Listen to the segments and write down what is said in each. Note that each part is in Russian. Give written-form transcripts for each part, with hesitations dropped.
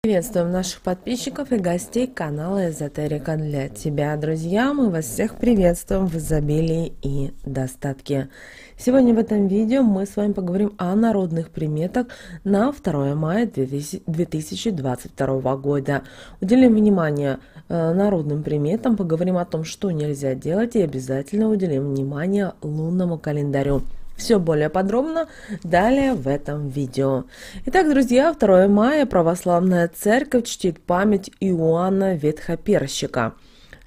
Приветствуем наших подписчиков и гостей канала Эзотерика для тебя, друзья. Мы вас всех приветствуем в изобилии и достатке. Сегодня в этом видео мы с вами поговорим о народных приметах на 2 мая 2022 года. Уделим внимание народным приметам, поговорим о том, что нельзя делать, и обязательно уделим внимание лунному календарю. Все более подробно далее в этом видео. Итак, друзья, 2 мая православная церковь чтит память Иоанна Ветхоперщика.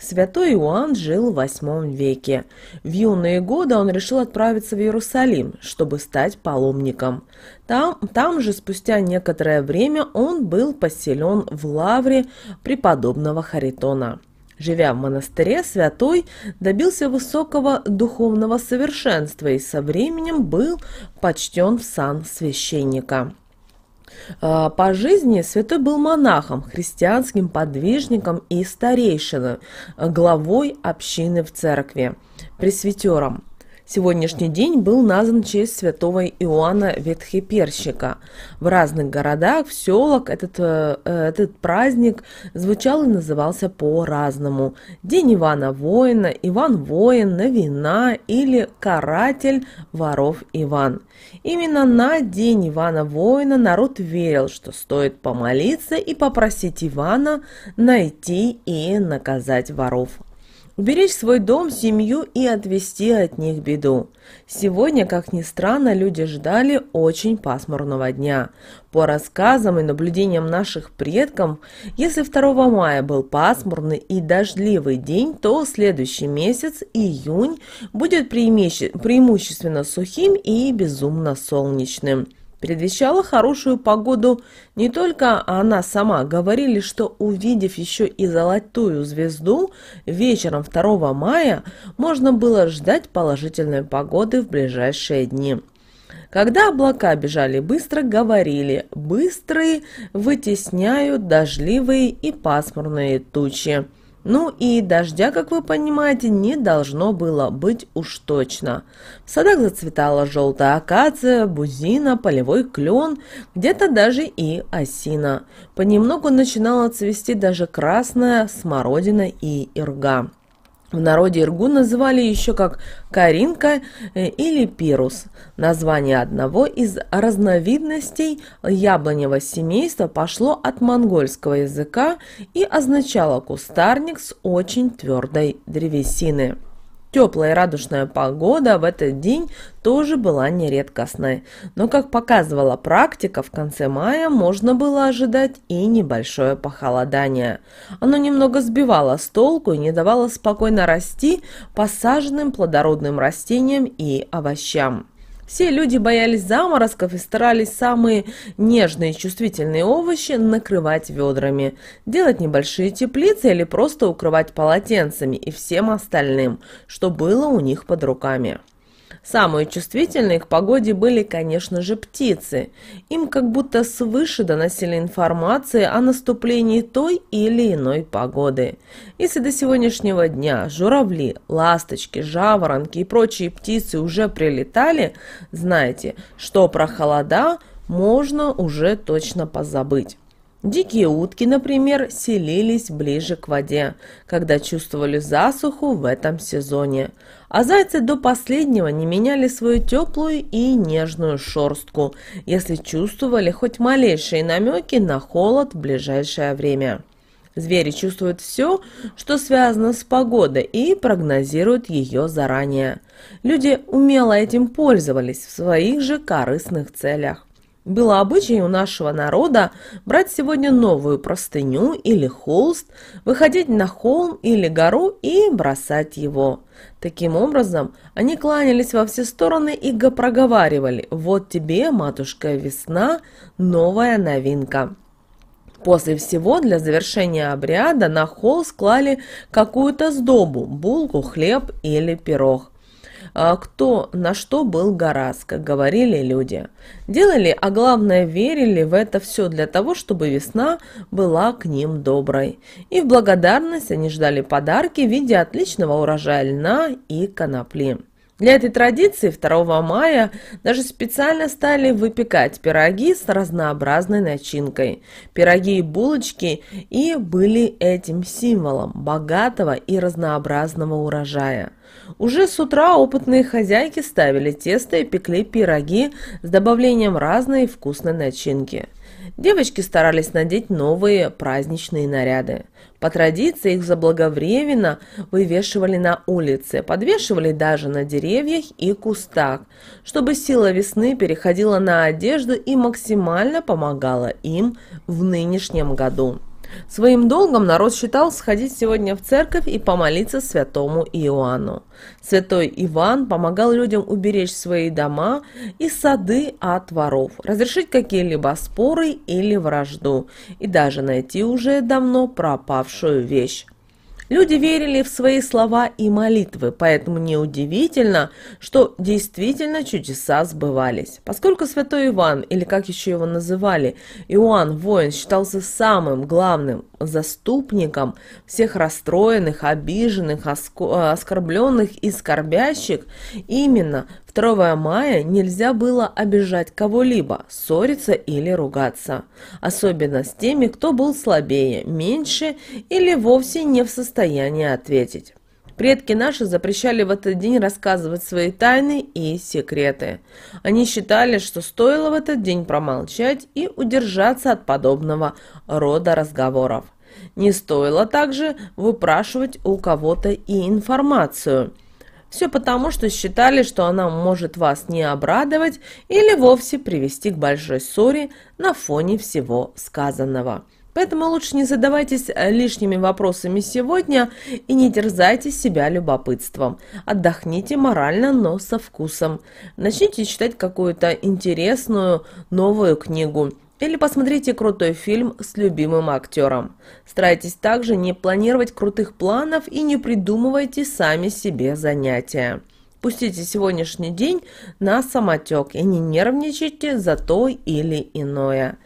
Святой Иоанн жил в 8 веке. В юные годы он решил отправиться в Иерусалим, чтобы стать паломником. Там же спустя некоторое время он был поселен в лавре преподобного Харитона. Живя в монастыре, святой добился высокого духовного совершенства и со временем был почтен в сан священника. По жизни святой был монахом, христианским подвижником и старейшиной, главой общины в церкви, пресвитером. Сегодняшний день был назван в честь святого Иоанна Ветхоперщика. В разных городах, в селах этот праздник звучал и назывался по-разному. День Ивана Воина, Иван Воин, Новина или Каратель воров Иван. Именно на день Ивана Воина народ верил, что стоит помолиться и попросить Ивана найти и наказать воров. Уберечь свой дом, семью и отвести от них беду. Сегодня, как ни странно, люди ждали очень пасмурного дня. По рассказам и наблюдениям наших предков, если 2 мая был пасмурный и дождливый день, то следующий месяц, июнь, будет преимущественно сухим и безумно солнечным. Предвещала хорошую погоду не только она сама. Говорили, что увидев еще и золотую звезду, вечером 2 мая можно было ждать положительной погоды в ближайшие дни. Когда облака бежали быстро, говорили: быстрые вытесняют дождливые и пасмурные тучи. Ну и дождя, как вы понимаете, не должно было быть уж точно. В садах зацветала желтая акация, бузина, полевой клен, где-то даже и осина. Понемногу начинала цвести даже красная смородина и ирга. В народе иргу называли еще как коринка или пирус. Название одного из разновидностей яблоневого семейства пошло от монгольского языка и означало кустарник с очень твердой древесины. Теплая и радужная погода в этот день тоже была нередкостной, но, как показывала практика, в конце мая можно было ожидать и небольшое похолодание. Оно немного сбивало с толку и не давало спокойно расти посаженным плодородным растениям и овощам. Все люди боялись заморозков и старались самые нежные и чувствительные овощи накрывать ведрами, делать небольшие теплицы или просто укрывать полотенцами и всем остальным, что было у них под руками. Самые чувствительные к погоде были, конечно же, птицы. Им как будто свыше доносили информацию о наступлении той или иной погоды. Если до сегодняшнего дня журавли, ласточки, жаворонки и прочие птицы уже прилетали, знайте, что про холода можно уже точно позабыть. Дикие утки, например, селились ближе к воде, когда чувствовали засуху в этом сезоне, а зайцы до последнего не меняли свою теплую и нежную шерстку, если чувствовали хоть малейшие намеки на холод в ближайшее время. Звери чувствуют все, что связано с погодой, и прогнозируют ее заранее. Люди умело этим пользовались в своих же корыстных целях. Было обычай у нашего народа брать сегодня новую простыню или холст, выходить на холм или гору и бросать его. Таким образом, они кланялись во все стороны и проговаривали: «Вот тебе, матушка весна, новая новинка». После всего для завершения обряда на холст клали какую-то сдобу, булку, хлеб или пирог. Кто на что был гораз, как говорили люди. Делали, а главное верили в это все для того, чтобы весна была к ним доброй. И в благодарность они ждали подарки в виде отличного урожая льна и конопли. Для этой традиции 2 мая даже специально стали выпекать пироги с разнообразной начинкой. Пироги и булочки и были этим символом богатого и разнообразного урожая. Уже с утра опытные хозяйки ставили тесто и пекли пироги с добавлением разной вкусной начинки. Девочки старались надеть новые праздничные наряды. По традиции их заблаговременно вывешивали на улице, подвешивали даже на деревьях и кустах, чтобы сила весны переходила на одежду и максимально помогала им в нынешнем году. Своим долгом народ считал сходить сегодня в церковь и помолиться святому Иоанну. Святой Иван помогал людям уберечь свои дома и сады от воров, разрешить какие-либо споры или вражду и даже найти уже давно пропавшую вещь. Люди верили в свои слова и молитвы, поэтому неудивительно, что действительно чудеса сбывались. Поскольку святой Иван, или как еще его называли, Иоанн Воин, считался самым главным заступником всех расстроенных, обиженных, оскорбленных и скорбящих, именно 2 мая нельзя было обижать кого-либо, ссориться или ругаться. Особенно с теми, кто был слабее, меньше или вовсе не в состоянии ответить. Предки наши запрещали в этот день рассказывать свои тайны и секреты. Они считали, что стоило в этот день промолчать и удержаться от подобного рода разговоров. Не стоило также выпрашивать у кого-то и информацию. Все потому, что считали, что она может вас не обрадовать или вовсе привести к большой ссоре на фоне всего сказанного. Поэтому лучше не задавайтесь лишними вопросами сегодня и не терзайте себя любопытством. Отдохните морально, но со вкусом. Начните читать какую-то интересную новую книгу. Или посмотрите крутой фильм с любимым актером. Старайтесь также не планировать крутых планов и не придумывайте сами себе занятия. Пустите сегодняшний день на самотек и не нервничайте за то или иное.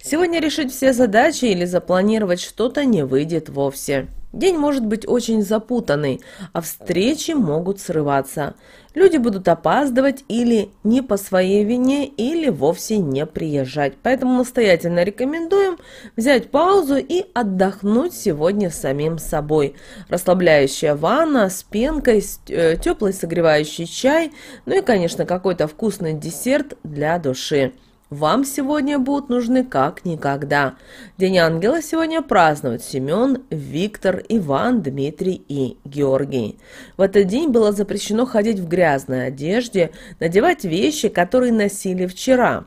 Сегодня решить все задачи или запланировать что-то не выйдет вовсе. День может быть очень запутанный, а встречи могут срываться. Люди будут опаздывать или не по своей вине, или вовсе не приезжать. Поэтому настоятельно рекомендуем взять паузу и отдохнуть сегодня самим собой. Расслабляющая ванна с пенкой, теплый согревающий чай, ну и, конечно, какой-то вкусный десерт для души. Вам сегодня будут нужны как никогда. День ангела сегодня празднуют Семен, Виктор, Иван, Дмитрий и Георгий. В этот день было запрещено ходить в грязной одежде, надевать вещи, которые носили вчера.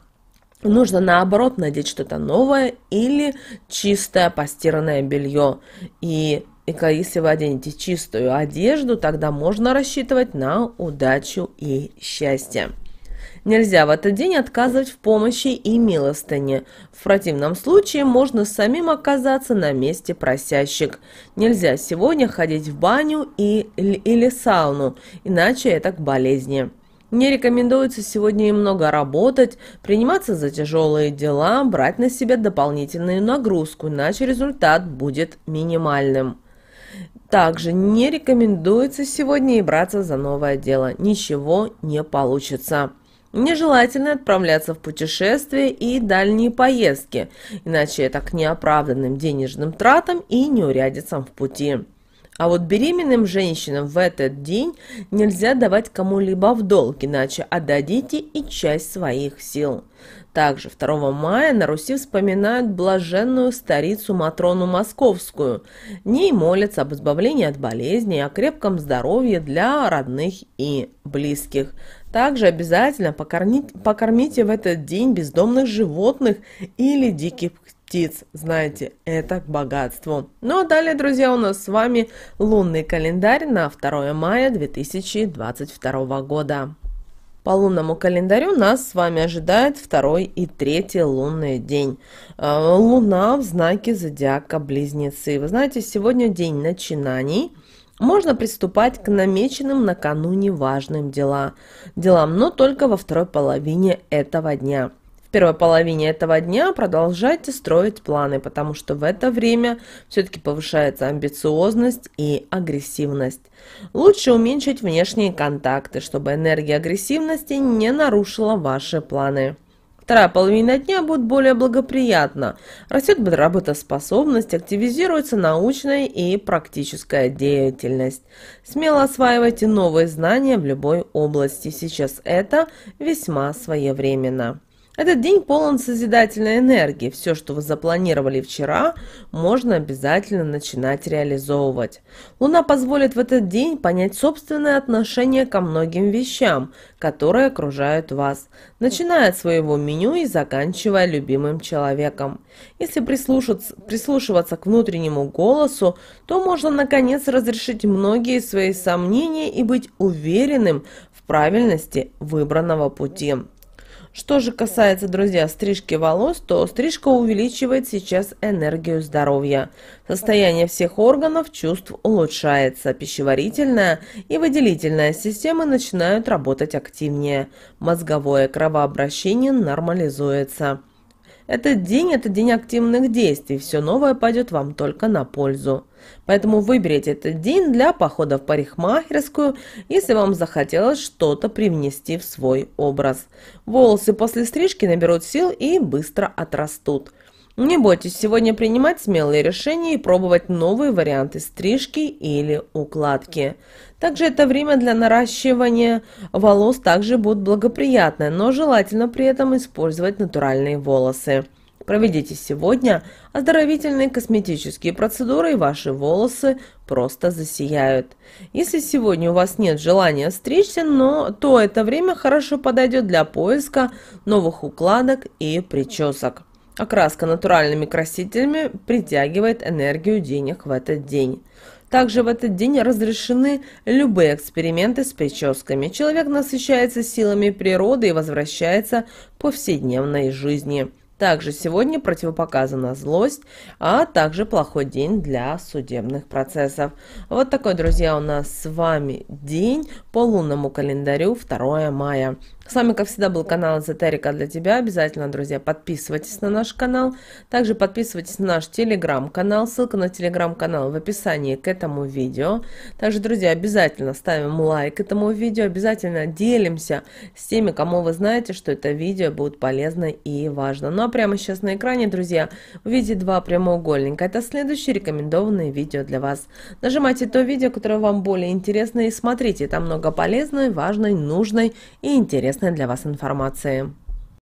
Нужно, наоборот, надеть что-то новое или чистое постиранное белье. И если вы оденете чистую одежду, тогда можно рассчитывать на удачу и счастье. Нельзя в этот день отказывать в помощи и милостыне. В противном случае можно самим оказаться на месте просящих. Нельзя сегодня ходить в баню или сауну, иначе это к болезни. Не рекомендуется сегодня и много работать, приниматься за тяжелые дела, брать на себя дополнительную нагрузку, иначе результат будет минимальным. Также не рекомендуется сегодня и браться за новое дело. Ничего не получится. Нежелательно отправляться в путешествия и дальние поездки, иначе это к неоправданным денежным тратам и неурядицам в пути. А вот беременным женщинам в этот день нельзя давать кому-либо в долг, иначе отдадите и часть своих сил. Также 2 мая на Руси вспоминают блаженную старицу Матрону Московскую. В ней молятся об избавлении от болезней, о крепком здоровье для родных и близких. Также обязательно покормите в этот день бездомных животных или диких птиц. Знаете, это к богатству. Ну а далее, друзья, у нас с вами лунный календарь на 2 мая 2022 года. По лунному календарю нас с вами ожидает 2 и 3 лунный день. Луна в знаке зодиака Близнецы. Вы знаете, сегодня день начинаний. Можно приступать к намеченным накануне важным делам, но только во второй половине этого дня. В первой половине этого дня продолжайте строить планы, потому что в это время все-таки повышается амбициозность и агрессивность. Лучше уменьшить внешние контакты, чтобы энергия агрессивности не нарушила ваши планы. Вторая половина дня будет более благоприятна. Растет работоспособность, активизируется научная и практическая деятельность. Смело осваивайте новые знания в любой области. Сейчас это весьма своевременно. Этот день полон созидательной энергии. Все, что вы запланировали вчера, можно обязательно начинать реализовывать. Луна позволит в этот день понять собственное отношение ко многим вещам, которые окружают вас, начиная от своего меню и заканчивая любимым человеком. Если прислушиваться к внутреннему голосу, то можно наконец разрешить многие свои сомнения и быть уверенным в правильности выбранного пути. Что же касается, друзья, стрижки волос, то стрижка увеличивает сейчас энергию здоровья. Состояние всех органов чувств улучшается, пищеварительная и выделительная системы начинают работать активнее, мозговое кровообращение нормализуется. Этот день активных действий, все новое пойдет вам только на пользу. Поэтому выберите этот день для похода в парикмахерскую, если вам захотелось что-то привнести в свой образ. Волосы после стрижки наберут сил и быстро отрастут. Не бойтесь сегодня принимать смелые решения и пробовать новые варианты стрижки или укладки. Также это время для наращивания волос также будет благоприятное, но желательно при этом использовать натуральные волосы. Проведите сегодня оздоровительные косметические процедуры, и ваши волосы просто засияют. Если сегодня у вас нет желания стричься, то это время хорошо подойдет для поиска новых укладок и причесок. Окраска натуральными красителями притягивает энергию денег в этот день. Также в этот день разрешены любые эксперименты с прическами. Человек насыщается силами природы и возвращается к повседневной жизни. Также сегодня противопоказана злость, а также плохой день для судебных процессов. Вот такой, друзья, у нас с вами день по лунному календарю 2 мая. С вами, как всегда, был канал Эзотерика для тебя. Обязательно, друзья, подписывайтесь на наш канал. Также подписывайтесь на наш телеграм-канал. Ссылка на телеграм-канал в описании к этому видео. Также, друзья, обязательно ставим лайк этому видео. Обязательно делимся с теми, кому вы знаете, что это видео будет полезно и важно. Ну а прямо сейчас на экране, друзья, вы видите два прямоугольника. Это следующие рекомендованные видео для вас. Нажимайте то видео, которое вам более интересно, и смотрите. Там много полезной, важной, нужной и интересной для вас информации.